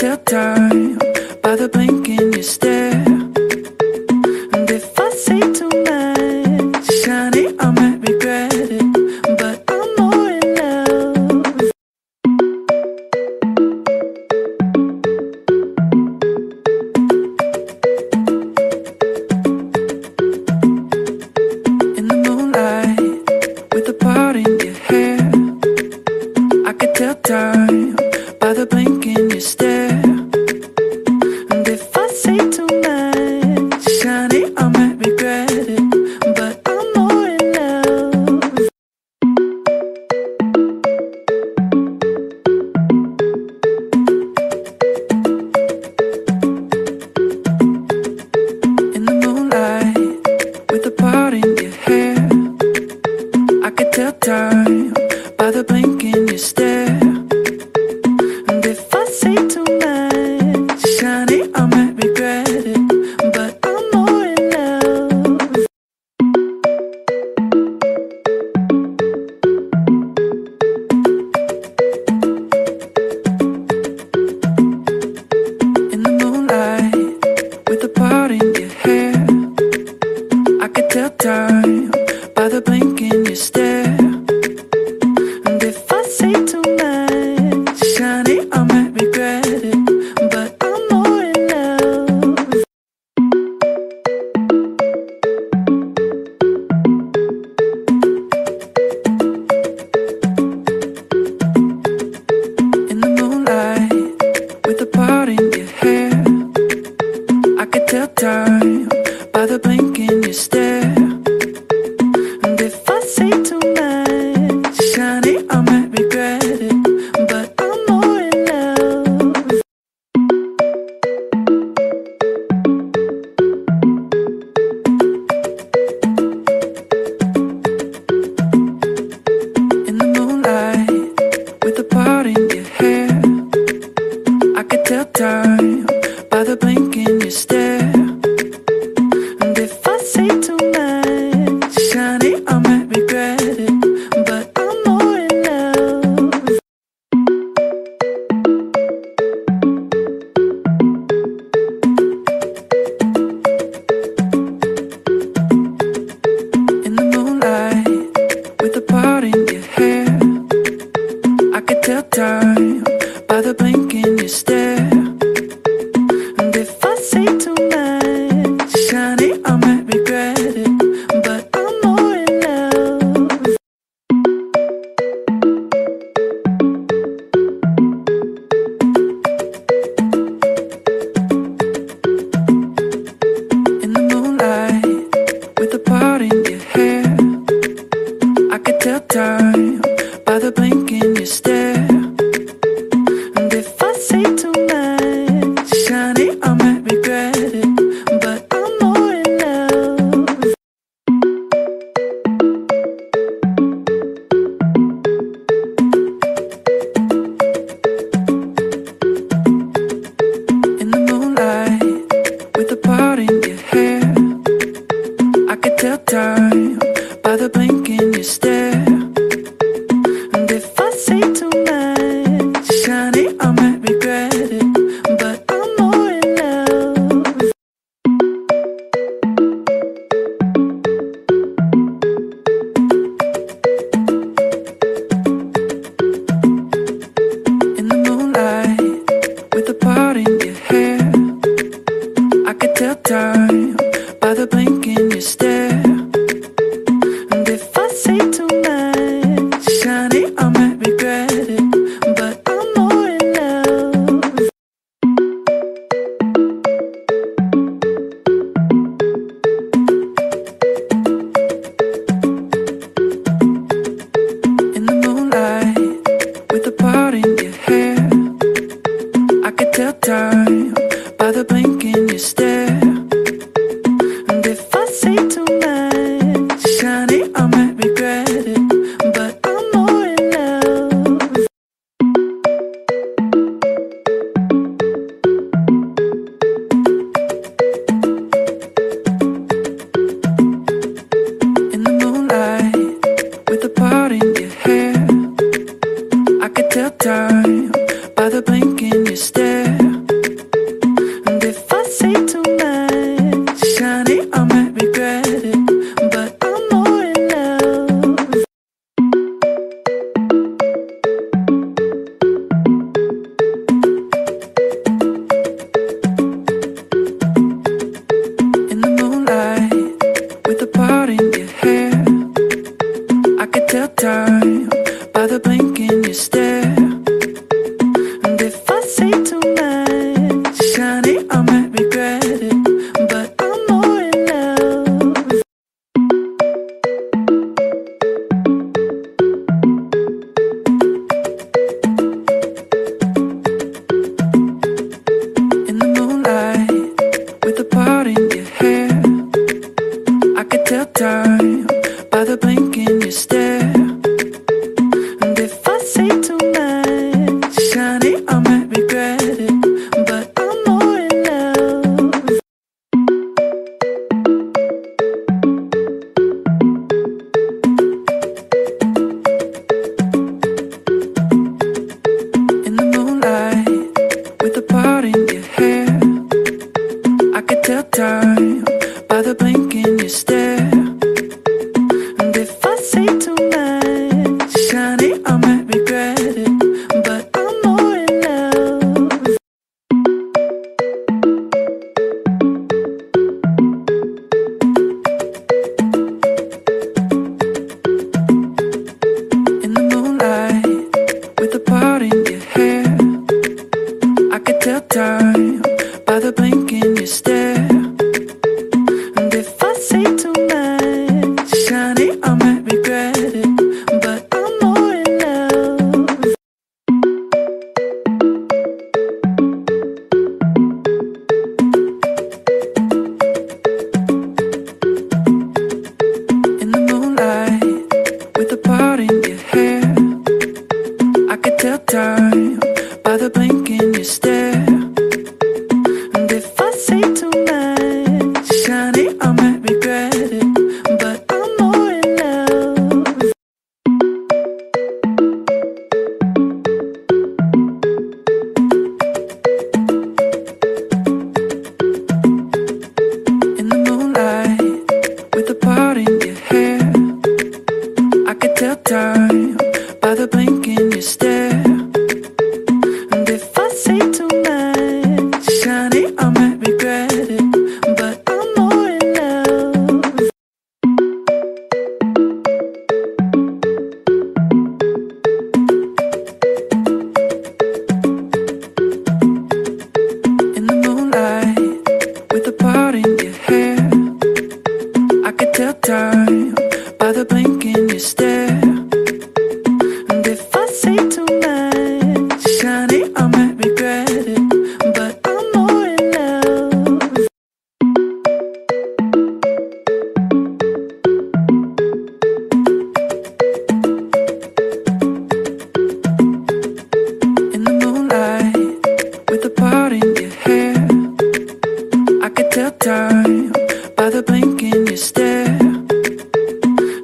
tell time by the blink in your stare. And if I say too much, honey, I might regret it, but I'm more in love. In the moonlight, with a part in your hair, I could tell time by the blink in your stare. And if I say too much, honey, I might regret it, but I'm more in love. In the moonlight, with a part in your hair, I could tell time by the blink in your stare. And if I say too much, honey, I might regret it, but I'm more in love. In the moonlight, with a part in your hair, I could tell time by the blink in your stare. And if I say too much, honey, I might regret it, but I'm more in love. In the moonlight, with a part in your hair, I could tell time by the blink in your stare. And if I say too much, honey, I might regret it, but I'm more in love. In the moonlight, with a part in your hair, I could tell time by the blink in your stare. And if I say too much, honey, I might regret it, but I'm more in love. In the moonlight, with a part in your hair, I could tell time by the blink in your stare. And if I say too much, honey, I might regret it, but I'm more in love. In the moonlight, with a part in your hair, I could tell time by the blink in your stare. And if I say too much, honey, I might regret it, but I'm more in love. In the moonlight, with a part in your hair, I could tell time by the blink in your stare. And if I say too much, honey, I might regret it, but I'm more in love. In the moonlight, with a part in your hair, I could tell time by the blink in your stare. And if I say too much, honey, I might regret it, but I'm more in love. In the moonlight, with a part in your hair, I could tell time by the blink in your stare. And if I say too much, honey, I might regret it, but I'm more in love. In the moonlight, with a part in your hair, I could tell time by the blink in your stare. with a part in your hair. I could tell time by the blink in your stare. And if I say too much, honey, I might regret it, but I'm more in love. In the moonlight, with a part in your hair, I could tell time by the blink in your stare. And if I say too much, honey, I might regret it, but I'm more in love. In the moonlight, with a part in your hair, I could tell time by the blink in your stare. And if I say too much, honey, I might regret it, but I'm more in love. In the moonlight, with a part in your hair, I could tell time by the blink in your stare. And if I say too much, honey, I might regret it, but I'm more in love. In the moonlight, with a part in your hair, I could tell time by the blink in your stare. And if I say too much, honey, I might regret it, but I'm more in love. In the moonlight, with a part in your hair, I could tell time by the blink in your stare.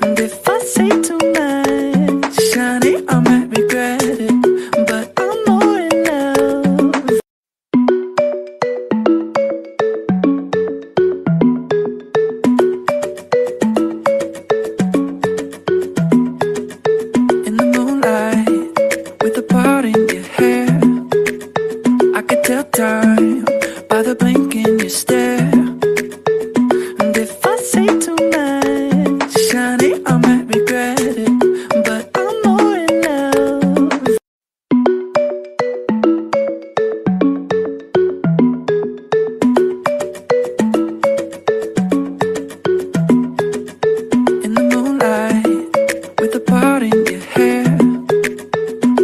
And if I say too much, honey, I might regret it, but I'm more in love. In the moonlight, with a part in your hair, I could tell time by the blink in your stare. And if I say too much, honey, I might regret it, but I'm more in love. In the moonlight, with a part in your hair,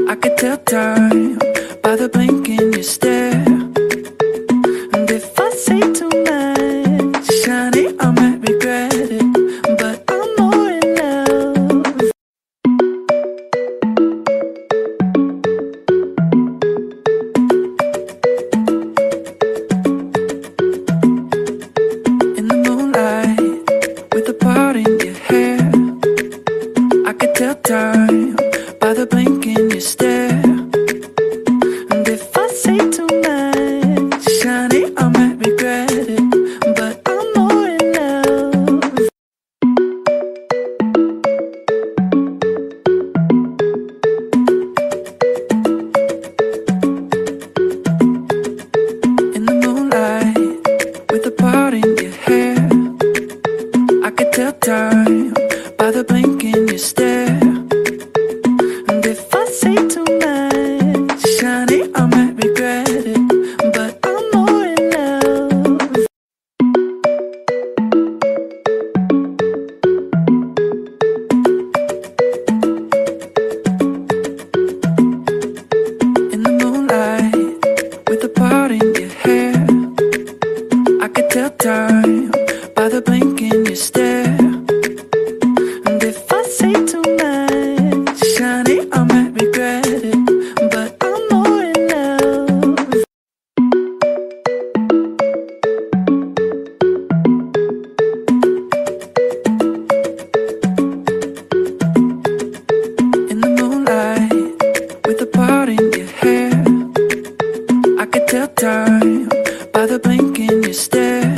I could tell time by the blink in your stare. And if I say too much, honey, I might regret it, but I'm more in love. In the moonlight, with a part in your hair, I could tell time by the blink in your stare. And if I say too much, honey, I might regret it, but I'm more in love. In the moonlight, with a part in your hair, I could tell time by the blink in your stare. And if I say too much, honey, I might regret it, but I'm more in love. In the moonlight, with a part in your hair, I could tell time by the blink in your stare. And if I say too much, honey, I might regret it, but I'm more in love. In the moonlight, with a part in your hair, I could tell time by the blink in your stare.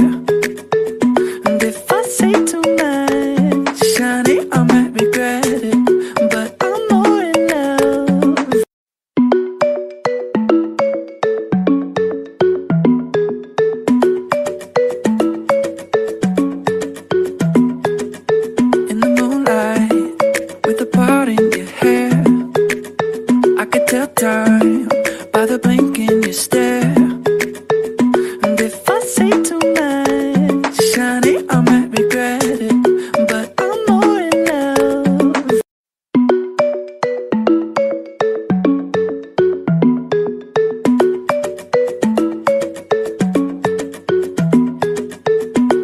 And if I say too much, honey, I might regret it, but I'm more in love. In the moonlight, with a part in your hair, I could tell time by the blink in your stare. And if I say too much, honey, I might regret it, but I'm more in love.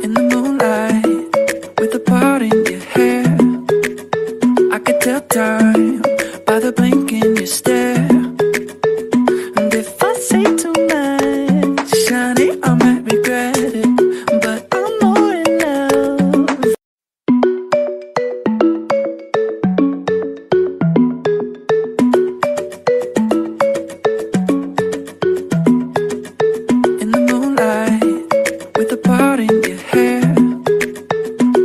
In the moonlight, with a part in your hair, I could tell time by the blink in your stare. And if I say too much, honey, I might regret it, but I'm more in love. In the moonlight, with a part in your hair,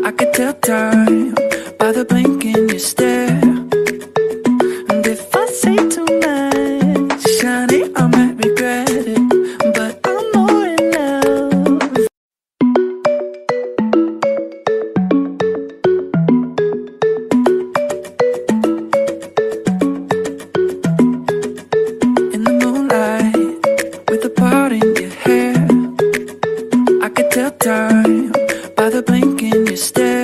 I could tell time by the blink in your stare. And if I say too much, honey, I might regret it, but I'm more in love. In the moonlight, with a part in your hair, I could tell time by the blink in your stare.